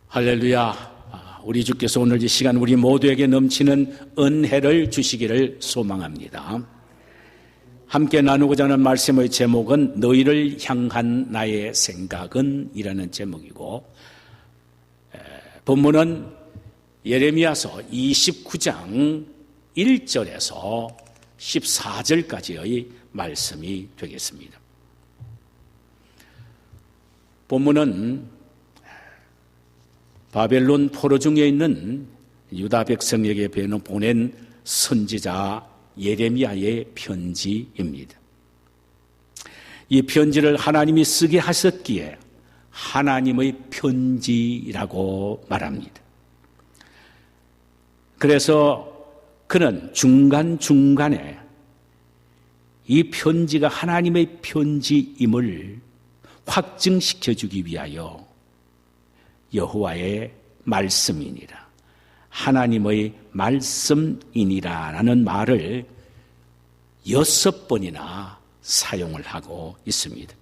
할렐루야. 우리 주께서 오늘 이 시간 우리 모두에게 넘치는 은혜를 주시기를 소망합니다. 함께 나누고자 하는 말씀의 제목은 너희를 향한 나의 생각은 이라는 제목이고, 본문은 예레미야서 29장 1절에서 14절까지의 말씀이 되겠습니다. 본문은 바벨론 포로 중에 있는 유다 백성에게 보낸 선지자 예레미야의 편지입니다. 이 편지를 하나님이 쓰게 하셨기에 하나님의 편지라고 말합니다. 그래서 그는 중간중간에 이 편지가 하나님의 편지임을 확증시켜주기 위하여 여호와의 말씀이니라, 하나님의 말씀이니라 라는 말을 6번이나 사용을 하고 있습니다.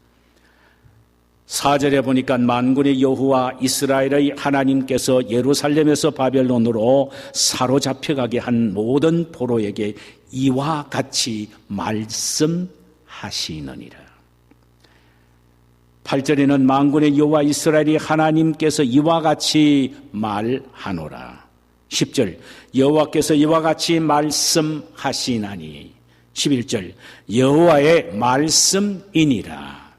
4절에 보니까 만군의 여호와 이스라엘의 하나님께서 예루살렘에서 바벨론으로 사로잡혀가게 한 모든 포로에게 이와 같이 말씀하시느니라. 8절에는 만군의 여호와 이스라엘이 하나님께서 이와 같이 말하노라. 10절 여호와께서 이와 같이 말씀하시나니. 11절 여호와의 말씀이니라.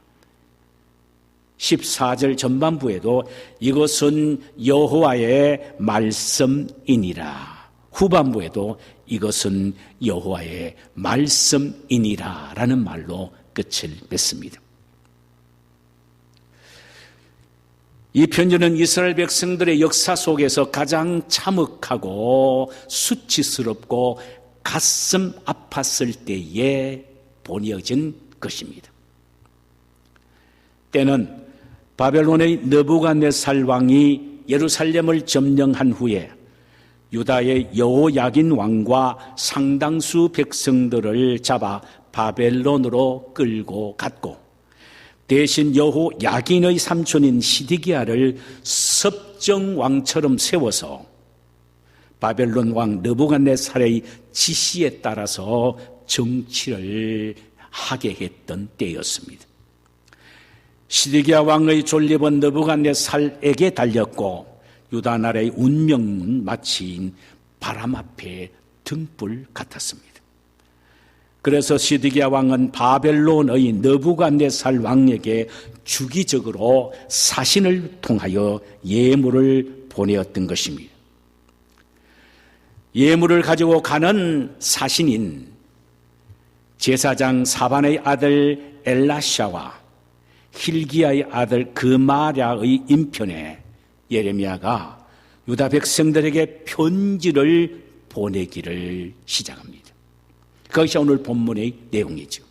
14절 전반부에도 이것은 여호와의 말씀이니라. 후반부에도 이것은 여호와의 말씀이니라 라는 말로 끝을 맺습니다. 이 편지는 이스라엘 백성들의 역사 속에서 가장 참혹하고 수치스럽고 가슴 아팠을 때에 보내어진 것입니다. 때는 바벨론의 느부갓네살 왕이 예루살렘을 점령한 후에 유다의 여호야긴 왕과 상당수 백성들을 잡아 바벨론으로 끌고 갔고, 대신 여호야긴의 삼촌인 시드기야를 섭정왕처럼 세워서 바벨론 왕 느부갓네살의 지시에 따라서 정치를 하게 했던 때였습니다. 시드기야 왕의 존립은 느부갓네살에게 달렸고, 유다 나라의 운명은 마치 바람 앞에 등불 같았습니다. 그래서 시드기야 왕은 바벨론의 느부갓네살 왕에게 주기적으로 사신을 통하여 예물을 보내었던 것입니다. 예물을 가지고 가는 사신인 제사장 사반의 아들 엘라샤와 힐기야의 아들 그마랴의 인편에 예레미야가 유다 백성들에게 편지를 보내기를 시작합니다. 그것이 오늘 본문의 내용이죠.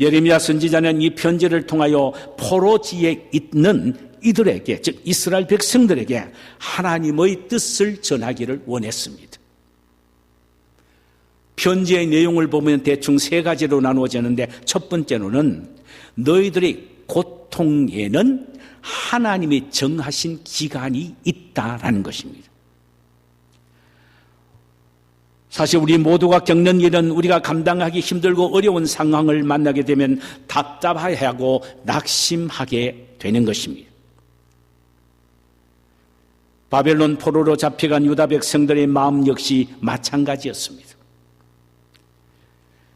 예레미야 선지자는 이 편지를 통하여 포로지에 있는 이들에게, 즉 이스라엘 백성들에게 하나님의 뜻을 전하기를 원했습니다. 편지의 내용을 보면 대충 세 가지로 나누어지는데, 첫 번째로는 너희들의 고통에는 하나님이 정하신 기간이 있다라는 것입니다. 사실 우리 모두가 겪는 일은 우리가 감당하기 힘들고 어려운 상황을 만나게 되면 답답해하고 낙심하게 되는 것입니다. 바벨론 포로로 잡혀간 유다 백성들의 마음 역시 마찬가지였습니다.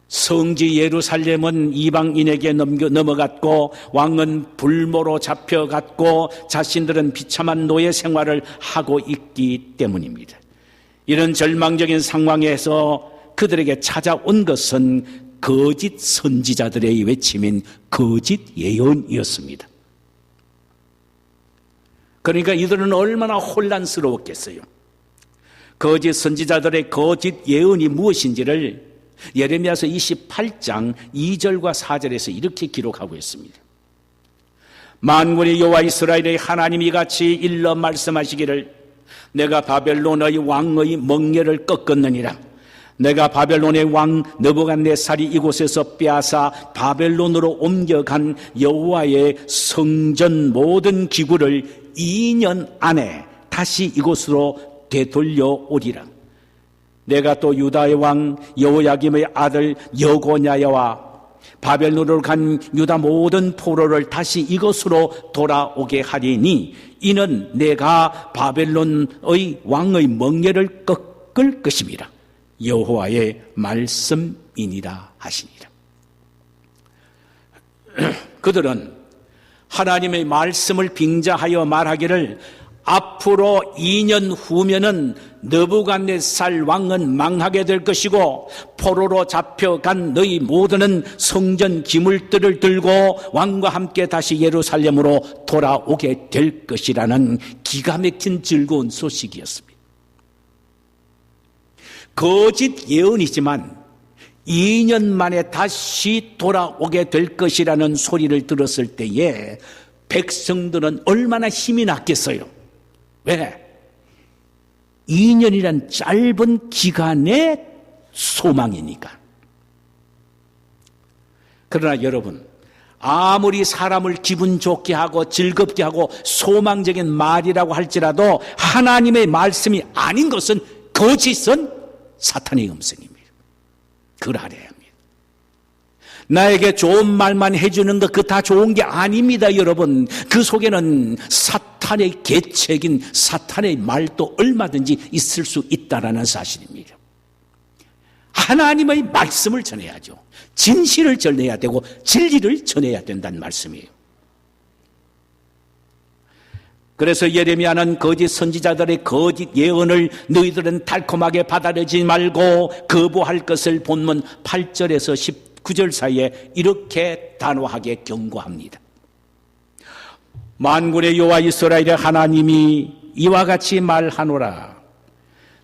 성지 예루살렘은 이방인에게 넘어갔고, 왕은 불모로 잡혀갔고, 자신들은 비참한 노예 생활을 하고 있기 때문입니다. 이런 절망적인 상황에서 그들에게 찾아온 것은 거짓 선지자들의 외침인 거짓 예언이었습니다. 그러니까 이들은 얼마나 혼란스러웠겠어요. 거짓 선지자들의 거짓 예언이 무엇인지를 예레미야서 28장 2절과 4절에서 이렇게 기록하고 있습니다. 만군의 여호와 이스라엘의 하나님이 같이 일러 말씀하시기를 내가 바벨론의 왕의 멍에를 꺾었느니라. 내가 바벨론의 왕 느부갓네살이 이곳에서 빼앗아 바벨론으로 옮겨간 여호와의 성전 모든 기구를 2년 안에 다시 이곳으로 되돌려 오리라. 내가 또 유다의 왕 여호야김의 아들 여고냐야와 바벨론으로 간 유다 모든 포로를 다시 이곳으로 돌아오게 하리니 이는 내가 바벨론의 왕의 멍에를 꺾을 것임이라. 여호와의 말씀이니라 하시니라. 그들은 하나님의 말씀을 빙자하여 말하기를 앞으로 2년 후면은 느부갓네살 왕은 망하게 될 것이고 포로로 잡혀간 너희 모두는 성전 기물들을 들고 왕과 함께 다시 예루살렘으로 돌아오게 될 것이라는 기가 막힌 즐거운 소식이었습니다. 거짓 예언이지만 2년 만에 다시 돌아오게 될 것이라는 소리를 들었을 때에 백성들은 얼마나 힘이 났겠어요. 왜? 2년이란 짧은 기간의 소망이니까. 그러나 여러분, 아무리 사람을 기분 좋게 하고 즐겁게 하고 소망적인 말이라고 할지라도 하나님의 말씀이 아닌 것은, 거짓은 사탄의 음성입니다. 그걸 알아야 합니다. 나에게 좋은 말만 해주는 것, 그 다 좋은 게 아닙니다, 여러분. 그 속에는 사탄의 계책인 사탄의 말도 얼마든지 있을 수 있다라는 사실입니다. 하나님의 말씀을 전해야죠. 진실을 전해야 되고 진리를 전해야 된다는 말씀이에요. 그래서 예레미야는 거짓 선지자들의 거짓 예언을 너희들은 달콤하게 받아들이지 말고 거부할 것을 본문 8절에서 19절 사이에 이렇게 단호하게 경고합니다. 만군의 여호와 이스라엘의 하나님이 이와 같이 말하노라.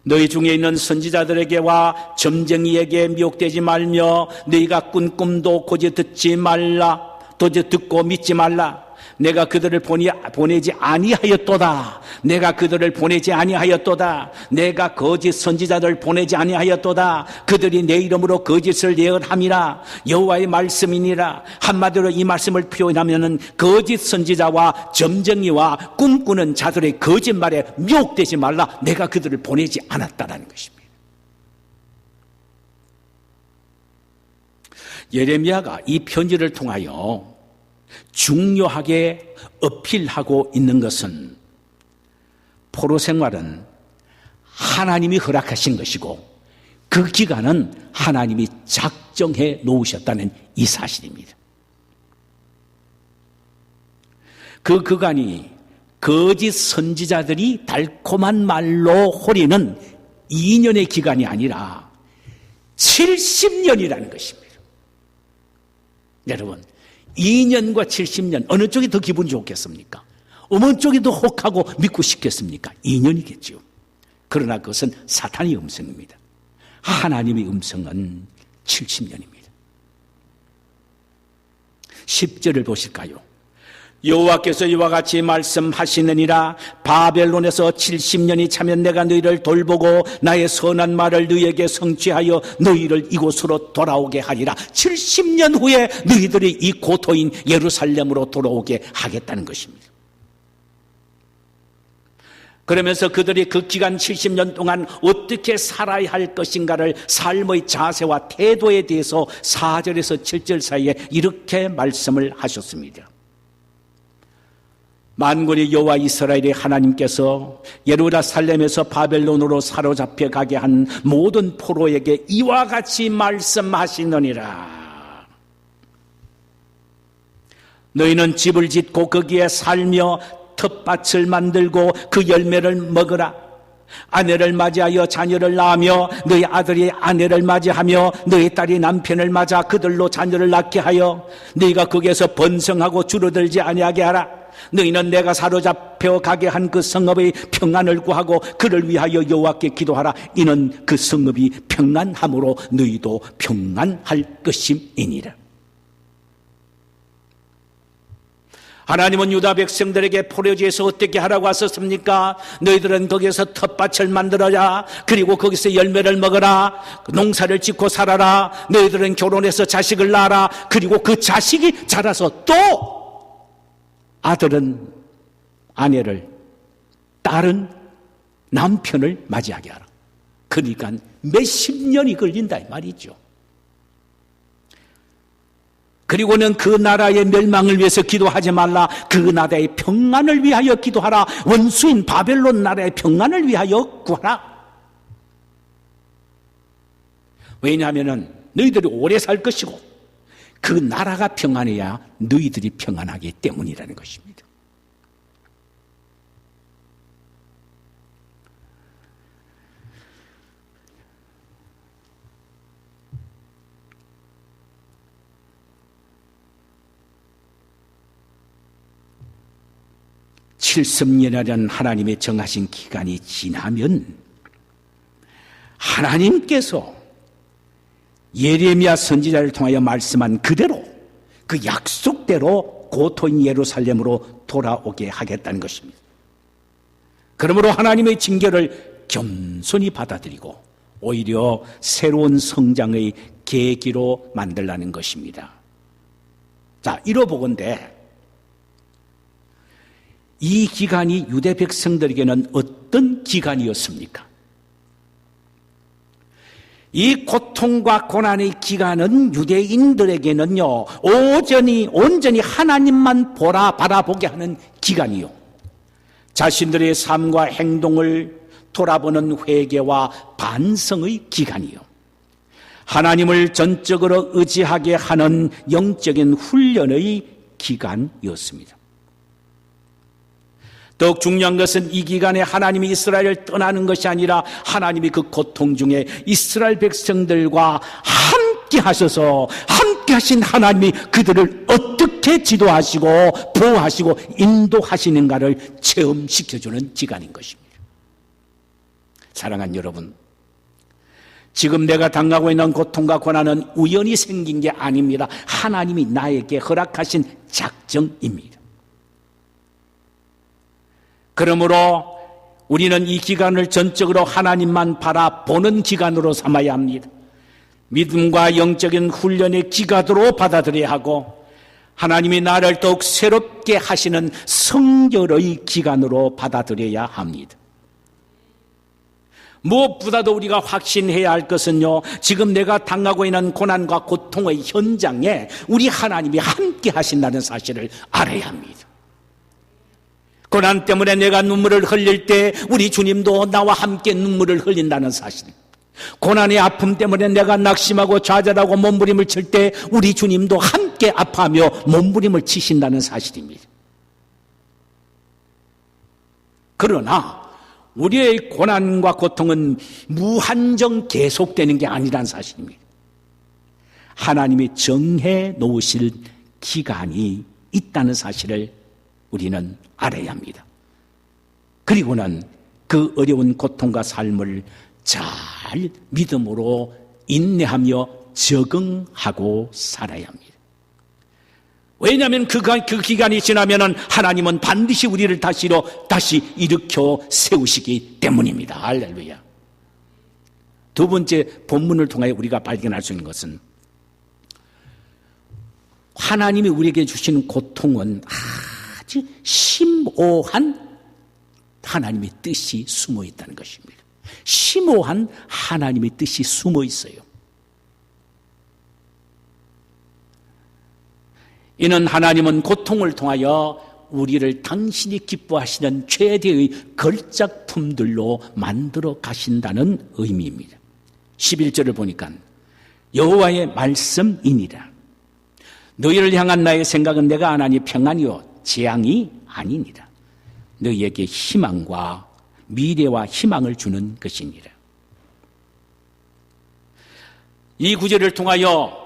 너희 중에 있는 선지자들에게와 점쟁이에게 미혹되지 말며 너희가 꾼 꿈도 고지 듣지 말라. 도저히 듣고 믿지 말라. 내가 그들을 보내지 아니하였도다. 내가 그들을 보내지 아니하였도다. 내가 거짓 선지자들을 보내지 아니하였도다. 그들이 내 이름으로 거짓을 예언함이라. 여호와의 말씀이니라. 한마디로 이 말씀을 표현하면은 거짓 선지자와 점쟁이와 꿈꾸는 자들의 거짓말에 미혹되지 말라. 내가 그들을 보내지 않았다라는 것입니다. 예레미야가 이 편지를 통하여 중요하게 어필하고 있는 것은 포로 생활은 하나님이 허락하신 것이고 그 기간은 하나님이 작정해 놓으셨다는 이 사실입니다. 그 기간이 거짓 선지자들이 달콤한 말로 호리는 2년의 기간이 아니라 70년이라는 것입니다. 여러분, 2년과 70년 어느 쪽이 더 기분 좋겠습니까? 어느 쪽이 더 혹하고 믿고 싶겠습니까? 2년이겠죠. 그러나 그것은 사탄의 음성입니다. 하나님의 음성은 70년입니다. 10절을 보실까요? 여호와께서 이와 같이 말씀하시느니라. 바벨론에서 70년이 차면 내가 너희를 돌보고 나의 선한 말을 너희에게 성취하여 너희를 이곳으로 돌아오게 하리라. 70년 후에 너희들이 이 고토인 예루살렘으로 돌아오게 하겠다는 것입니다. 그러면서 그들이 그 기간 70년 동안 어떻게 살아야 할 것인가를 삶의 자세와 태도에 대해서 4절에서 7절 사이에 이렇게 말씀을 하셨습니다. 만군의 여호와 이스라엘의 하나님께서 예루살렘에서 바벨론으로 사로잡혀 가게 한 모든 포로에게 이와 같이 말씀하시느니라. 너희는 집을 짓고 거기에 살며 텃밭을 만들고 그 열매를 먹으라. 아내를 맞이하여 자녀를 낳으며 너희 아들이 아내를 맞이하며 너희 딸이 남편을 맞아 그들로 자녀를 낳게 하여 너희가 거기에서 번성하고 줄어들지 아니하게 하라. 너희는 내가 사로잡혀 가게 한 그 성읍의 평안을 구하고 그를 위하여 여호와께 기도하라. 이는 그 성읍이 평안함으로 너희도 평안할 것임이니라. 하나님은 유다 백성들에게 포로지에서 어떻게 하라고 하셨습니까? 너희들은 거기에서 텃밭을 만들어라. 그리고 거기서 열매를 먹어라. 농사를 짓고 살아라. 너희들은 결혼해서 자식을 낳아라. 그리고 그 자식이 자라서 또 아들은 아내를, 딸은 남편을 맞이하게 하라. 그러니까 몇십 년이 걸린다 이 말이죠. 그리고는 그 나라의 멸망을 위해서 기도하지 말라. 그 나라의 평안을 위하여 기도하라. 원수인 바벨론 나라의 평안을 위하여 구하라. 왜냐하면 너희들이 오래 살 것이고 그 나라가 평안해야 너희들이 평안하기 때문이라는 것입니다. (70년이라는) 하나님의 정하신 기간이 지나면 하나님께서 예레미야 선지자를 통하여 말씀한 그대로 그 약속대로 고토인 예루살렘으로 돌아오게 하겠다는 것입니다. 그러므로 하나님의 징계를 겸손히 받아들이고 오히려 새로운 성장의 계기로 만들라는 것입니다. 자, 이러보건대 이 기간이 유대 백성들에게는 어떤 기간이었습니까? 이 고통과 고난의 기간은 유대인들에게는요, 온전히 하나님만 바라보게 하는 기간이요, 자신들의 삶과 행동을 돌아보는 회개와 반성의 기간이요, 하나님을 전적으로 의지하게 하는 영적인 훈련의 기간이었습니다. 더욱 중요한 것은 이 기간에 하나님이 이스라엘을 떠나는 것이 아니라 하나님이 그 고통 중에 이스라엘 백성들과 함께 하셔서 함께 하신 하나님이 그들을 어떻게 지도하시고 보호하시고 인도하시는가를 체험시켜주는 기간인 것입니다. 사랑하는 여러분, 지금 내가 당하고 있는 고통과 고난은 우연히 생긴 게 아닙니다. 하나님이 나에게 허락하신 작정입니다. 그러므로 우리는 이 기간을 전적으로 하나님만 바라보는 기간으로 삼아야 합니다. 믿음과 영적인 훈련의 기간으로 받아들여야 하고 하나님이 나를 더욱 새롭게 하시는 성결의 기간으로 받아들여야 합니다. 무엇보다도 우리가 확신해야 할 것은요, 지금 내가 당하고 있는 고난과 고통의 현장에 우리 하나님이 함께 하신다는 사실을 알아야 합니다. 고난 때문에 내가 눈물을 흘릴 때 우리 주님도 나와 함께 눈물을 흘린다는 사실, 고난의 아픔 때문에 내가 낙심하고 좌절하고 몸부림을 칠 때 우리 주님도 함께 아파하며 몸부림을 치신다는 사실입니다. 그러나 우리의 고난과 고통은 무한정 계속되는 게 아니란 사실입니다. 하나님이 정해 놓으실 기간이 있다는 사실을 우리는 알아야 합니다. 그리고는 그 어려운 고통과 삶을 잘 믿음으로 인내하며 적응하고 살아야 합니다. 왜냐하면 그 기간이 지나면 하나님은 반드시 우리를 다시 일으켜 세우시기 때문입니다. 할렐루야. 두 번째 본문을 통하여 우리가 발견할 수 있는 것은 하나님이 우리에게 주시는 고통은 아주 심오한 하나님의 뜻이 숨어 있다는 것입니다. 심오한 하나님의 뜻이 숨어 있어요. 이는 하나님은 고통을 통하여 우리를 당신이 기뻐하시는 최대의 걸작품들로 만들어 가신다는 의미입니다. 11절을 보니까 여호와의 말씀이니라. 너희를 향한 나의 생각은 내가 아나니 평안이요 재앙이 아니니라. 너희에게 희망과 미래와 희망을 주는 것이니라. 이 구절을 통하여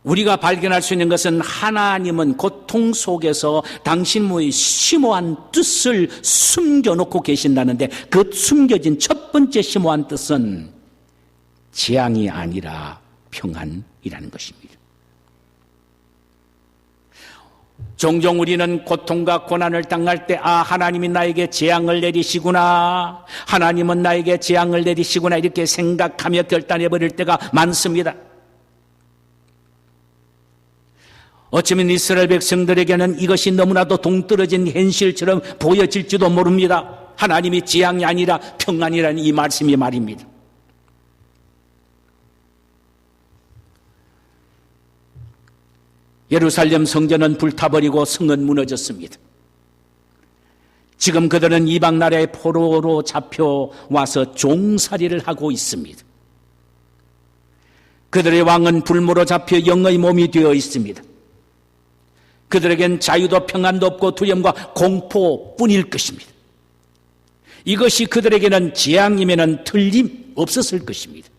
우리가 발견할 수 있는 것은 하나님은 고통 속에서 당신의 심오한 뜻을 숨겨놓고 계신다는데, 그 숨겨진 첫 번째 심오한 뜻은 재앙이 아니라 평안이라는 것입니다. 종종 우리는 고통과 고난을 당할 때, 하나님이 나에게 재앙을 내리시구나, 하나님은 나에게 재앙을 내리시구나, 이렇게 생각하며 결단해버릴 때가 많습니다. 어쩌면 이스라엘 백성들에게는 이것이 너무나도 동떨어진 현실처럼 보여질지도 모릅니다. 하나님이 재앙이 아니라 평안이라는 이 말씀이 말입니다. 예루살렘 성전은 불타버리고 성은 무너졌습니다. 지금 그들은 이방 나라의 포로로 잡혀와서 종살이를 하고 있습니다. 그들의 왕은 불모로 잡혀 영의 몸이 되어 있습니다. 그들에겐 자유도 평안도 없고 두려움과 공포뿐일 것입니다. 이것이 그들에게는 재앙이면은 틀림없었을 것입니다.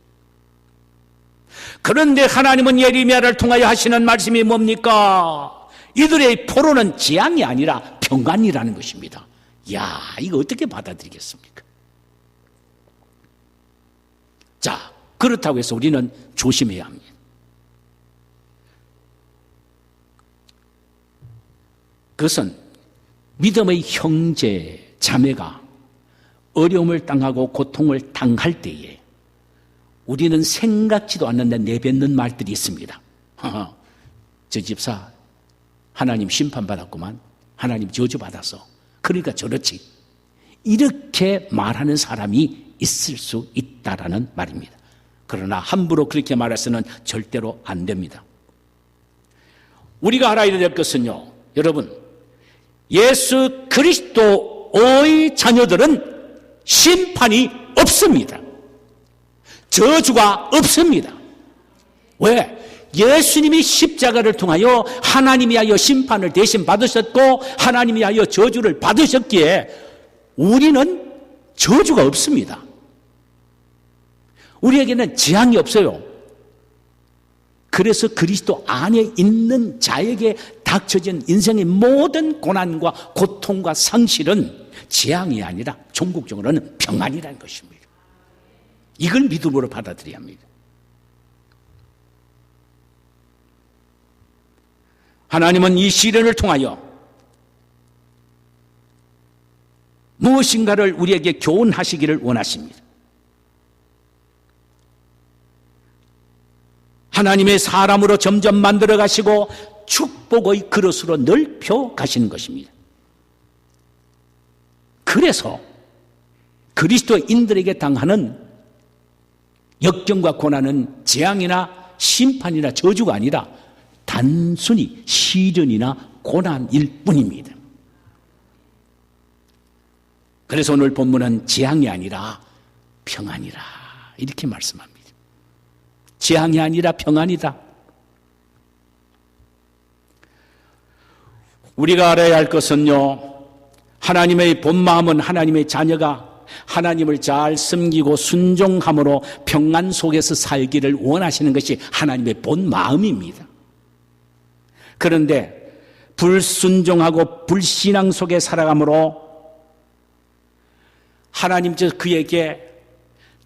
그런데 하나님은 예레미야를 통하여 하시는 말씀이 뭡니까? 이들의 포로는 재앙이 아니라 평안이라는 것입니다. 야, 이거 어떻게 받아들이겠습니까? 자, 그렇다고 해서 우리는 조심해야 합니다. 그것은 믿음의 형제, 자매가 어려움을 당하고 고통을 당할 때에 우리는 생각지도 않는데 내뱉는 말들이 있습니다. 저 집사 하나님 심판받았구만, 하나님 저주받아서 그러니까 저렇지, 이렇게 말하는 사람이 있을 수 있다라는 말입니다. 그러나 함부로 그렇게 말해서는 절대로 안 됩니다. 우리가 알아야 될 것은요, 여러분, 예수 그리스도의 자녀들은 심판이 없습니다. 저주가 없습니다. 왜? 예수님이 십자가를 통하여 하나님이 하여 심판을 대신 받으셨고 하나님이 하여 저주를 받으셨기에 우리는 저주가 없습니다. 우리에게는 재앙이 없어요. 그래서 그리스도 안에 있는 자에게 닥쳐진 인생의 모든 고난과 고통과 상실은 재앙이 아니라 종국적으로는 평안이라는 것입니다. 이걸 믿음으로 받아들여야 합니다. 하나님은 이 시련을 통하여 무엇인가를 우리에게 교훈하시기를 원하십니다. 하나님의 사람으로 점점 만들어 가시고 축복의 그릇으로 넓혀 가시는 것입니다. 그래서 그리스도인들에게 당하는 역경과 고난은 재앙이나 심판이나 저주가 아니라 단순히 시련이나 고난일 뿐입니다. 그래서 오늘 본문은 재앙이 아니라 평안이라 이렇게 말씀합니다. 재앙이 아니라 평안이다. 우리가 알아야 할 것은요, 하나님의 본 마음은 하나님의 자녀가 하나님을 잘 섬기고 순종함으로 평안 속에서 살기를 원하시는 것이 하나님의 본 마음입니다. 그런데 불순종하고 불신앙 속에 살아감으로 하나님께서 그에게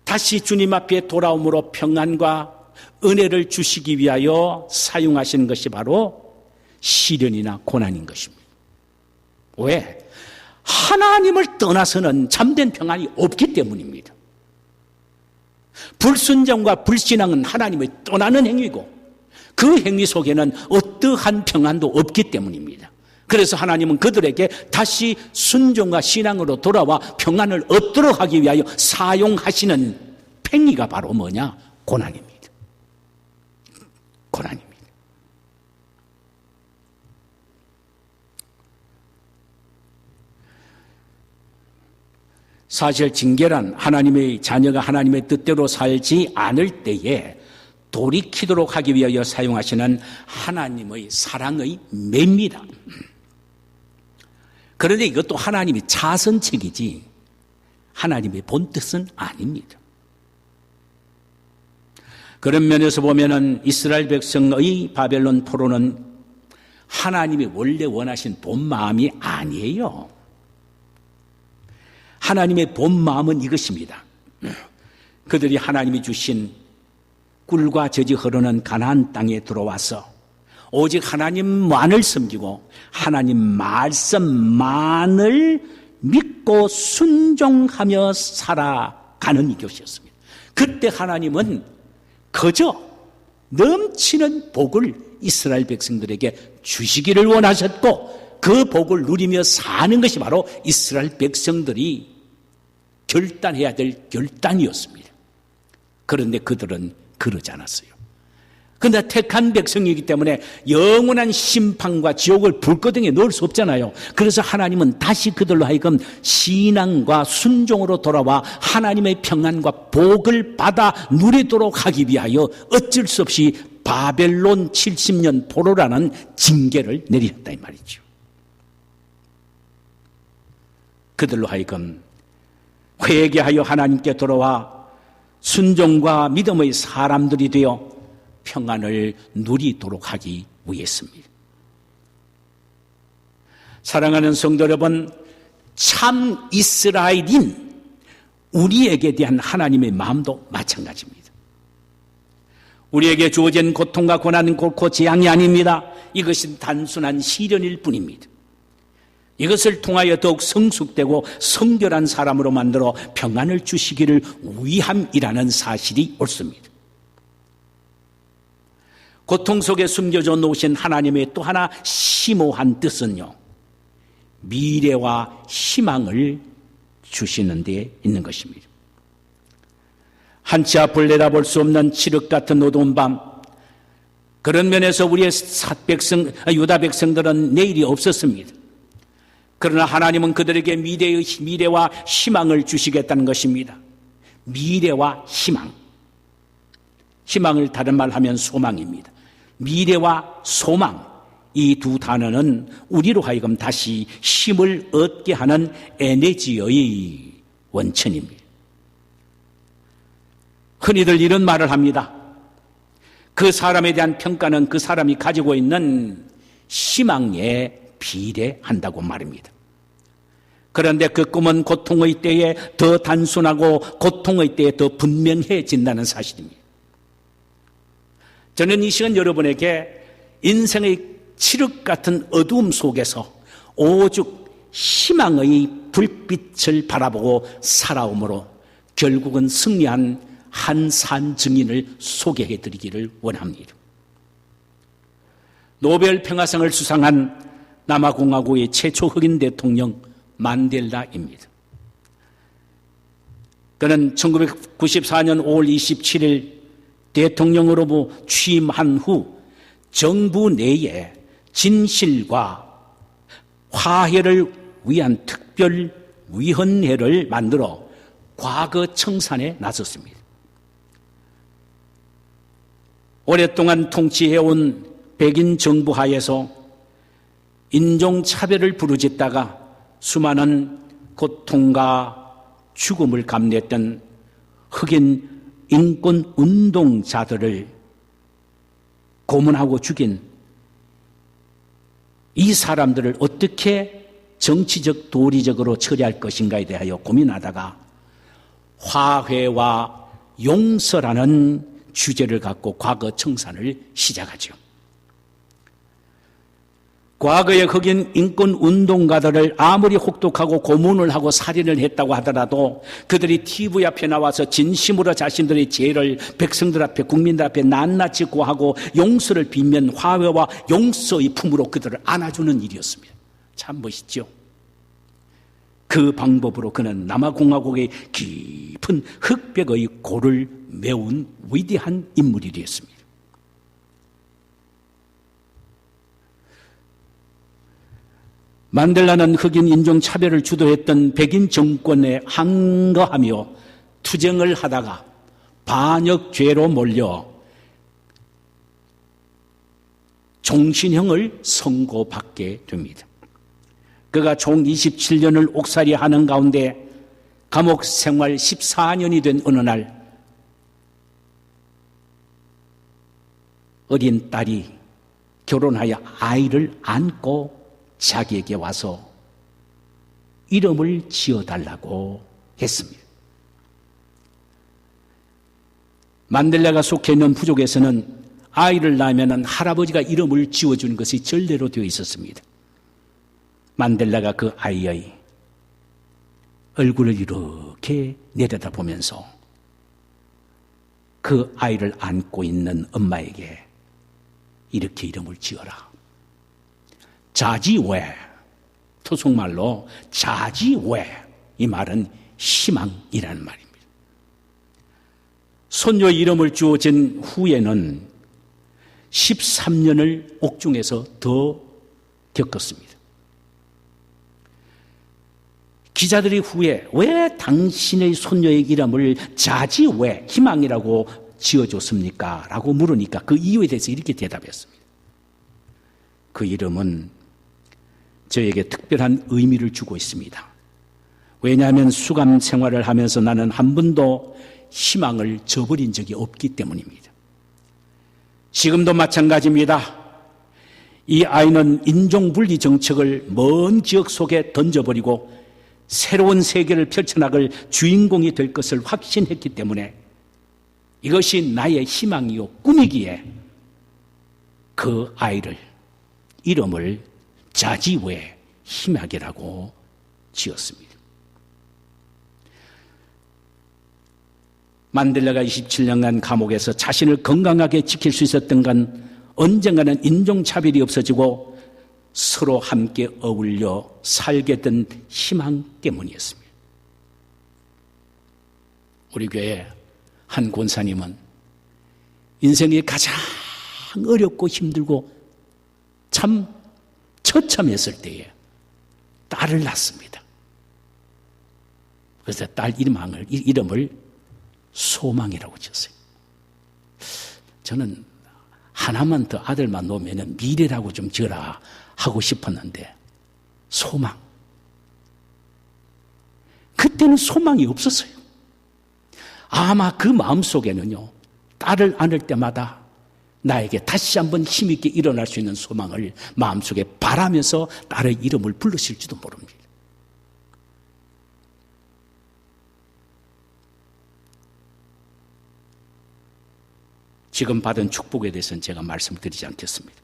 다시 주님 앞에 돌아옴으로 평안과 은혜를 주시기 위하여 사용하시는 것이 바로 시련이나 고난인 것입니다. 왜? 하나님을 떠나서는 참된 평안이 없기 때문입니다. 불순종과 불신앙은 하나님을 떠나는 행위고 그 행위 속에는 어떠한 평안도 없기 때문입니다. 그래서 하나님은 그들에게 다시 순종과 신앙으로 돌아와 평안을 얻도록 하기 위하여 사용하시는 행위가 바로 뭐냐? 고난입니다. 고난입니다. 사실 징계란 하나님의 자녀가 하나님의 뜻대로 살지 않을 때에 돌이키도록 하기 위하여 사용하시는 하나님의 사랑의 매입니다. 그런데 이것도 하나님의 자선책이지 하나님의 본뜻은 아닙니다. 그런 면에서 보면은 이스라엘 백성의 바벨론 포로는 하나님이 원래 원하신 본 마음이 아니에요. 하나님의 본 마음은 이것입니다. 그들이 하나님이 주신 꿀과 젖이 흐르는 가나안 땅에 들어와서 오직 하나님만을 섬기고 하나님 말씀만을 믿고 순종하며 살아가는 이것이었습니다. 그때 하나님은 그저 넘치는 복을 이스라엘 백성들에게 주시기를 원하셨고 그 복을 누리며 사는 것이 바로 이스라엘 백성들이 결단해야 될 결단이었습니다. 그런데 그들은 그러지 않았어요. 그런데 택한 백성이기 때문에 영원한 심판과 지옥을 불거덩이에 넣을 수 없잖아요. 그래서 하나님은 다시 그들로 하여금 신앙과 순종으로 돌아와 하나님의 평안과 복을 받아 누리도록 하기 위하여 어쩔 수 없이 바벨론 70년 포로라는 징계를 내리셨다 이 말이죠. 그들로 하여금 회개하여 하나님께 돌아와 순종과 믿음의 사람들이 되어 평안을 누리도록 하기 위해서입니다. 사랑하는 성도 여러분, 참 이스라엘인 우리에게 대한 하나님의 마음도 마찬가지입니다. 우리에게 주어진 고통과 고난은 결코 재앙이 아닙니다. 이것은 단순한 시련일 뿐입니다. 이것을 통하여 더욱 성숙되고 성결한 사람으로 만들어 평안을 주시기를 위함이라는 사실이 옳습니다. 고통 속에 숨겨져 놓으신 하나님의 또 하나 심오한 뜻은요, 미래와 희망을 주시는 데 있는 것입니다. 한치 앞을 내다볼 수 없는 칠흑 같은 어두운 밤, 그런 면에서 우리의 유다 백성들은 내일이 없었습니다. 그러나 하나님은 그들에게 미래와 희망을 주시겠다는 것입니다. 미래와 희망. 희망을 다른 말 하면 소망입니다. 미래와 소망, 이 두 단어는 우리로 하여금 다시 힘을 얻게 하는 에너지의 원천입니다. 흔히들 이런 말을 합니다. 그 사람에 대한 평가는 그 사람이 가지고 있는 희망에 비례한다고 말입니다. 그런데 그 꿈은 고통의 때에 더 단순하고 고통의 때에 더 분명해진다는 사실입니다. 저는 이 시간 여러분에게 인생의 칠흑 같은 어두움 속에서 오직 희망의 불빛을 바라보고 살아옴으로 결국은 승리한 한 산 증인을 소개해 드리기를 원합니다. 노벨 평화상을 수상한 남아공화국의 최초 흑인 대통령 만델라입니다. 그는 1994년 5월 27일 대통령으로 취임한 후 정부 내에 진실과 화해를 위한 특별위원회를 만들어 과거 청산에 나섰습니다. 오랫동안 통치해온 백인 정부 하에서 인종차별을 부르짖다가 수많은 고통과 죽음을 감내했던 흑인 인권운동자들을 고문하고 죽인 이 사람들을 어떻게 정치적 도리적으로 처리할 것인가에 대하여 고민하다가 화해와 용서라는 주제를 갖고 과거 청산을 시작하죠. 과거의 흑인 인권운동가들을 아무리 혹독하고 고문을 하고 살인을 했다고 하더라도 그들이 TV 앞에 나와서 진심으로 자신들의 죄를 백성들 앞에 국민들 앞에 낱낱이 고하고 용서를 빌면 화해와 용서의 품으로 그들을 안아주는 일이었습니다. 참 멋있죠. 그 방법으로 그는 남아공화국의 깊은 흑백의 골을 메운 위대한 인물이 되었습니다. 만델라는 흑인 인종차별을 주도했던 백인 정권에 항거하며 투쟁을 하다가 반역죄로 몰려 종신형을 선고받게 됩니다. 그가 총 27년을 옥살이하는 가운데 감옥 생활 14년이 된 어느 날 어린 딸이 결혼하여 아이를 안고 자기에게 와서 이름을 지어달라고 했습니다. 만델라가 속해 있는 부족에서는 아이를 낳으면 할아버지가 이름을 지어주는 것이 전례로 되어 있었습니다. 만델라가 그 아이의 얼굴을 이렇게 내려다보면서 그 아이를 안고 있는 엄마에게 이렇게 이름을 지어라. 자지외, 토속말로 자지외, 이 말은 희망이라는 말입니다. 손녀의 이름을 주어진 후에는 13년을 옥중에서 더 겪었습니다. 기자들이 후에 왜 당신의 손녀의 이름을 자지외, 희망이라고 지어줬습니까? 라고 물으니까 그 이유에 대해서 이렇게 대답했습니다. 그 이름은 저에게 특별한 의미를 주고 있습니다. 왜냐하면 수감 생활을 하면서 나는 한 번도 희망을 저버린 적이 없기 때문입니다. 지금도 마찬가지입니다. 이 아이는 인종분리 정책을 먼 지역 속에 던져버리고 새로운 세계를 펼쳐나갈 주인공이 될 것을 확신했기 때문에 이것이 나의 희망이요 꿈이기에 그 아이를 이름을 자지외 희망이라고 지었습니다. 만델라가 27년간 감옥에서 자신을 건강하게 지킬 수 있었던 건 언젠가는 인종차별이 없어지고 서로 함께 어울려 살게 된 희망 때문이었습니다. 우리 교회 한 권사님은 인생이 가장 어렵고 힘들고 참 처참했을 때에 딸을 낳습니다. 그래서 딸 이름을 소망이라고 지었어요. 저는 하나만 더 아들만 놓으면 미래라고 좀 지어라 하고 싶었는데 소망. 그때는 소망이 없었어요. 아마 그 마음속에는요, 딸을 안을 때마다 나에게 다시 한번 힘있게 일어날 수 있는 소망을 마음속에 바라면서 딸의 이름을 불렀을지도 모릅니다. 지금 받은 축복에 대해서는 제가 말씀을 드리지 않겠습니다.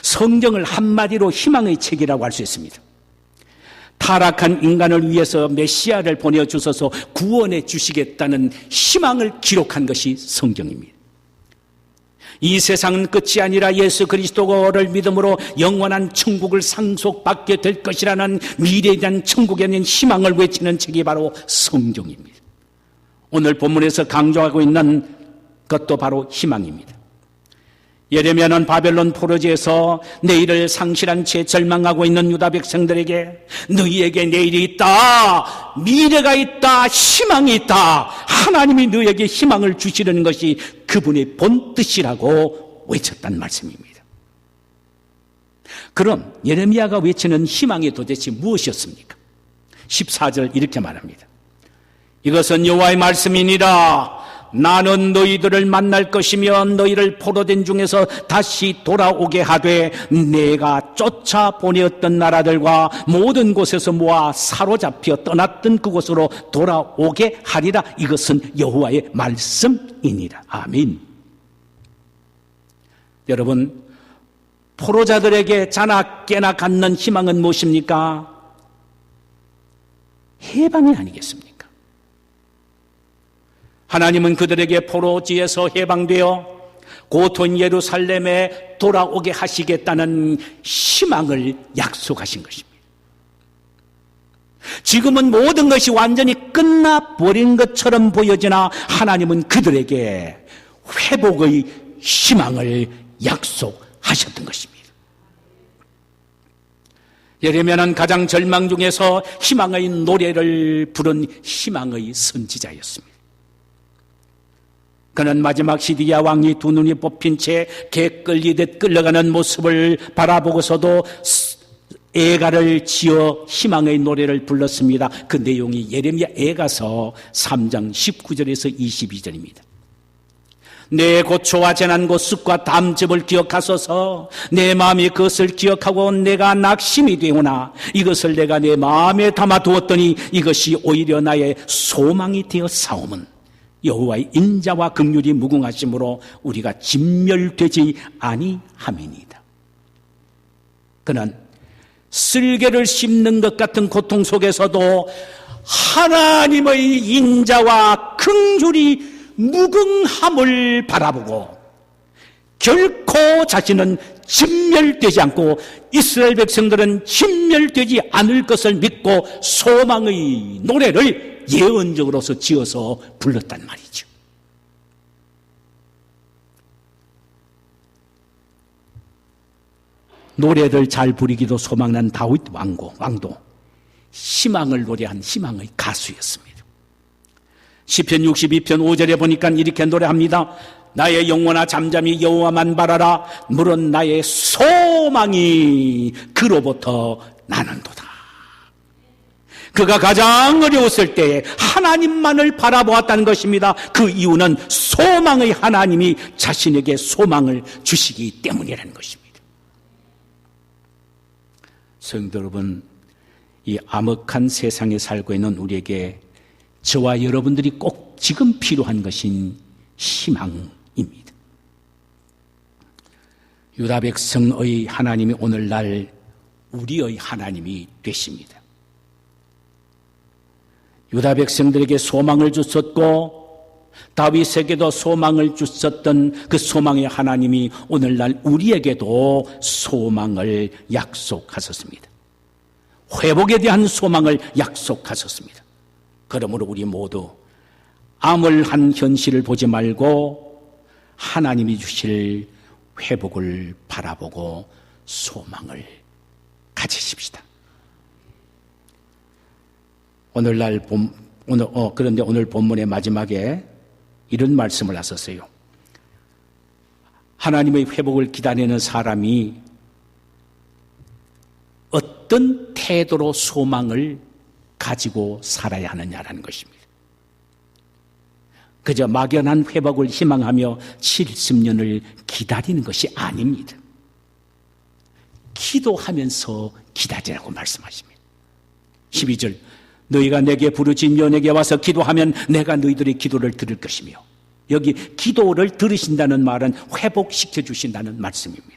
성경을 한마디로 희망의 책이라고 할 수 있습니다. 타락한 인간을 위해서 메시아를 보내주셔서 구원해 주시겠다는 희망을 기록한 것이 성경입니다. 이 세상은 끝이 아니라 예수 그리스도를 믿음으로 영원한 천국을 상속받게 될 것이라는 미래에 대한 천국에 있는 희망을 외치는 책이 바로 성경입니다. 오늘 본문에서 강조하고 있는 것도 바로 희망입니다. 예레미야는 바벨론 포로지에서 내일을 상실한 채 절망하고 있는 유다 백성들에게 너희에게 내일이 있다, 미래가 있다, 희망이 있다, 하나님이 너희에게 희망을 주시려는 것이 그분의 본뜻이라고 외쳤단 말씀입니다. 그럼 예레미야가 외치는 희망이 도대체 무엇이었습니까? 14절 이렇게 말합니다. 이것은 여호와의 말씀이니라. 나는 너희들을 만날 것이며 너희를 포로된 중에서 다시 돌아오게 하되 내가 쫓아보내었던 나라들과 모든 곳에서 모아 사로잡혀 떠났던 그곳으로 돌아오게 하리라. 이것은 여호와의 말씀이니라. 아멘. 여러분, 포로자들에게 자나 깨나 갖는 희망은 무엇입니까? 해방이 아니겠습니까? 하나님은 그들에게 포로지에서 해방되어 고토인 예루살렘에 돌아오게 하시겠다는 희망을 약속하신 것입니다. 지금은 모든 것이 완전히 끝나버린 것처럼 보여지나 하나님은 그들에게 회복의 희망을 약속하셨던 것입니다. 예레미야는 가장 절망 중에서 희망의 노래를 부른 희망의 선지자였습니다. 그는 마지막 시디야 왕이 두 눈이 뽑힌 채 개 끌리듯 끌려가는 모습을 바라보고서도 애가를 지어 희망의 노래를 불렀습니다. 그 내용이 예레미야 애가서 3장 19절에서 22절입니다. 내 고초와 재난 고습과 담즙을 기억하소서. 내 마음이 그것을 기억하고 내가 낙심이 되오나 이것을 내가 내 마음에 담아두었더니 이것이 오히려 나의 소망이 되어 사오면 여호와의 인자와 긍휼이 무궁하심으로 우리가 진멸되지 아니함이니이다. 그는 쓸개를 씹는 것 같은 고통 속에서도 하나님의 인자와 긍휼이 무궁함을 바라보고 결코 자신은 진멸되지 않고 이스라엘 백성들은 진멸되지 않을 것을 믿고 소망의 노래를 예언적으로서 지어서 불렀단 말이죠. 노래를 잘 부리기도 소망난 다윗 왕도 희망을 노래한 희망의 가수였습니다. 시편 62편 5절에 보니까 이렇게 노래합니다. 나의 영혼아 잠잠히 여호와만 바라라. 물은 나의 소망이 그로부터 나는도다. 그가 가장 어려웠을 때에 하나님만을 바라보았다는 것입니다. 그 이유는 소망의 하나님이 자신에게 소망을 주시기 때문이라는 것입니다. 성도 여러분, 이 암흑한 세상에 살고 있는 우리에게 저와 여러분들이 꼭 지금 필요한 것인 희망입니다. 유다 백성의 하나님이 오늘날 우리의 하나님이 되십니다. 유다 백성들에게 소망을 주셨고 다윗에게도 소망을 주셨던 그 소망의 하나님이 오늘날 우리에게도 소망을 약속하셨습니다. 회복에 대한 소망을 약속하셨습니다. 그러므로 우리 모두 암울한 현실을 보지 말고 하나님이 주실 회복을 바라보고 소망을 가지십시다. 그런데 오늘 본문의 마지막에 이런 말씀을 하셨어요. 하나님의 회복을 기다리는 사람이 어떤 태도로 소망을 가지고 살아야 하느냐라는 것입니다. 그저 막연한 회복을 희망하며 70년을 기다리는 것이 아닙니다. 기도하면서 기다리라고 말씀하십니다. 12절 너희가 내게 부르짖으며 내게 와서 기도하면 내가 너희들의 기도를 들을 것이며, 여기 기도를 들으신다는 말은 회복시켜 주신다는 말씀입니다.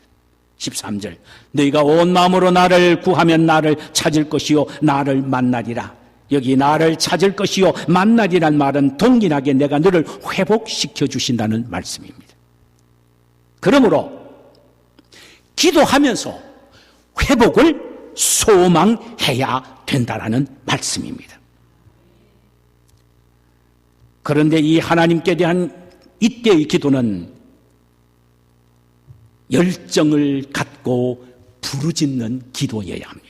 13절 너희가 온 마음으로 나를 구하면 나를 찾을 것이요 나를 만나리라. 여기 나를 찾을 것이요 만나리란 말은 동일하게 내가 너를 회복시켜 주신다는 말씀입니다. 그러므로 기도하면서 회복을 소망해야 된다라는 말씀입니다. 그런데 이 하나님께 대한 이때의 기도는 열정을 갖고 부르짖는 기도여야 합니다.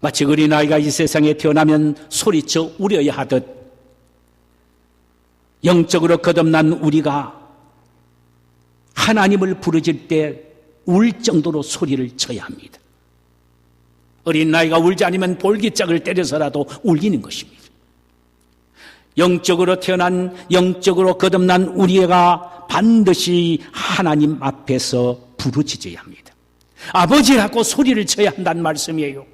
마치 어린아이가 이 세상에 태어나면 소리쳐 울어야 하듯 영적으로 거듭난 우리가 하나님을 부르짖을 때 울 정도로 소리를 쳐야 합니다. 어린아이가 울지 않으면 볼기짝을 때려서라도 울리는 것입니다. 영적으로 태어난 영적으로 거듭난 우리가 반드시 하나님 앞에서 부르짖어야 합니다. 아버지라고 소리를 쳐야 한다는 말씀이에요.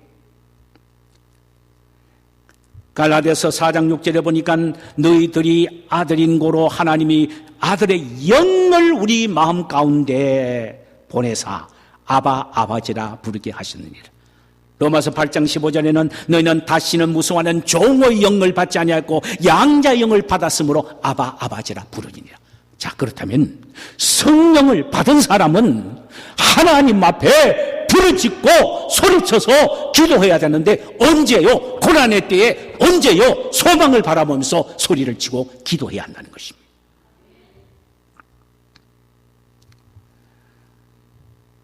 갈라디아서 4장 6절에 보니까 너희들이 아들인 고로 하나님이 아들의 영을 우리 마음 가운데 보내사 아바 아버지라 부르게 하셨느니라. 로마서 8장 15절에는 너희는 다시는 무서워하는 종의 영을 받지 아니하고 양자의 영을 받았으므로 아바 아버지라 부르니라. 자, 그렇다면 성령을 받은 사람은 하나님 앞에 부르짖고 소리쳐서 기도해야 되는데 언제요? 고난의 때에 언제요? 소망을 바라보면서 소리를 치고 기도해야 한다는 것입니다.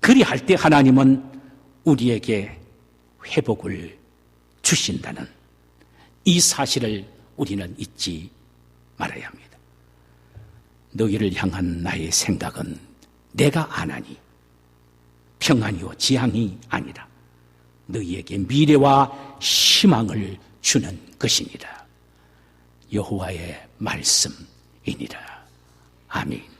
그리할 때 하나님은 우리에게 회복을 주신다는 이 사실을 우리는 잊지 말아야 합니다. 너희를 향한 나의 생각은 내가 아나니 평안이요 지향이 아니라 너희에게 미래와 희망을 주는 것이니라. 여호와의 말씀이니라. 아멘.